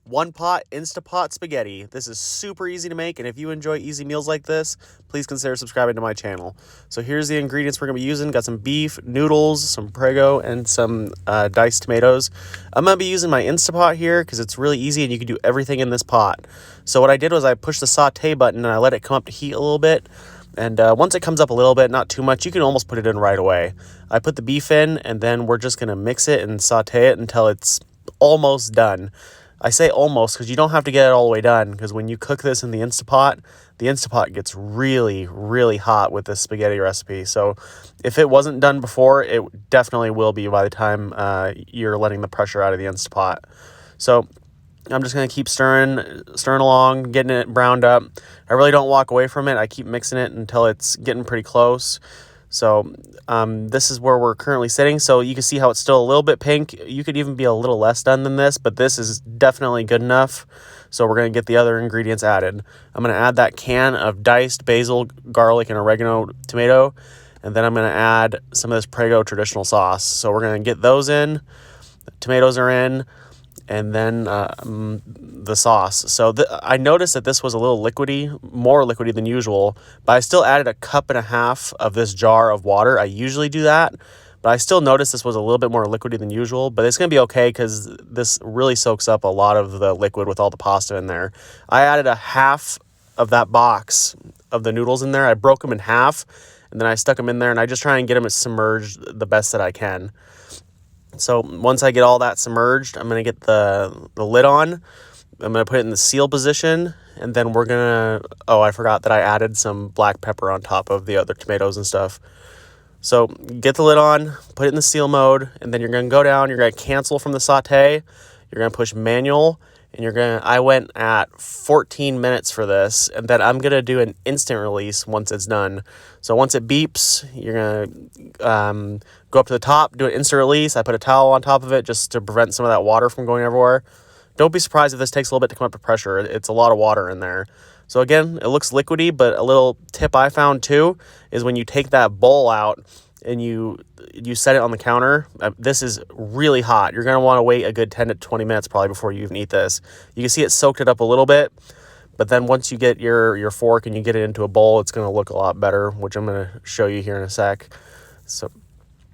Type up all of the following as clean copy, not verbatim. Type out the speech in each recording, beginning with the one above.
one pot Instapot spaghetti. This is super easy to make, and if you enjoy easy meals like this, please consider subscribing to my channel. So here's the ingredients we're going to be using. Got some beef, noodles, some Prego, and some diced tomatoes. I'm going to be using my Instapot here because it's really easy and you can do everything in this pot. So what I did was I pushed the saute button and I let it come up to heat a little bit. And once it comes up a little bit, not too much, you can almost put it in right away. I put the beef in, and then we're just going to mix it and saute it until it's almost done. I say almost because you don't have to get it all the way done, because when you cook this in the Instapot gets really, really hot with this spaghetti recipe. So if it wasn't done before, it definitely will be by the time you're letting the pressure out of the Instapot. So I'm just going to keep stirring along, getting it browned up. I really don't walk away from it. I keep mixing it until it's getting pretty close. So this is where we're currently sitting. So you can see how it's still a little bit pink. You could even be a little less done than this, but this is definitely good enough. So we're going to get the other ingredients added. I'm going to add that can of diced basil, garlic, and oregano tomato. And then I'm going to add some of this Prego traditional sauce. So we're going to get those in. The tomatoes are in. And then the sauce. So I noticed that this was a little liquidy, more liquidy than usual, but I still added a cup and a half of this jar of water. I usually do that, but I still noticed this was a little bit more liquidy than usual, but it's going to be okay because this really soaks up a lot of the liquid with all the pasta in there. I added a half of that box of the noodles in there. I broke them in half, and then I stuck them in there, and I just try and get them submerged the best that I can. So once I get all that submerged, I'm going to get the lid on. I'm going to put it in the seal position, and then we're going to, I forgot that I added some black pepper on top of the other tomatoes and stuff. So get the lid on, put it in the seal mode, and then you're going to go down, you're going to cancel from the saute, you're going to push manual, and I went at 14 minutes for this, and then I'm going to do an instant release once it's done. So once it beeps, you're going to go up to the top, do an instant release. I put a towel on top of it just to prevent some of that water from going everywhere. Don't be surprised if this takes a little bit to come up to pressure. It's a lot of water in there. So again, it looks liquidy, but a little tip I found too is when you take that bowl out and you set it on the counter, this is really hot. You're going to want to wait a good 10 to 20 minutes probably before you even eat this. You can see it soaked it up a little bit, but then once you get your fork and you get it into a bowl, it's going to look a lot better, which I'm going to show you here in a sec. So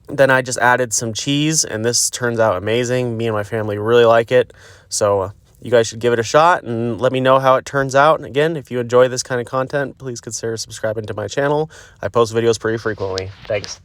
then I just added some cheese, and this turns out amazing. Me and my family really like it. So you guys should give it a shot and let me know how it turns out. And again, if you enjoy this kind of content, please consider subscribing to my channel. I post videos pretty frequently. Thanks.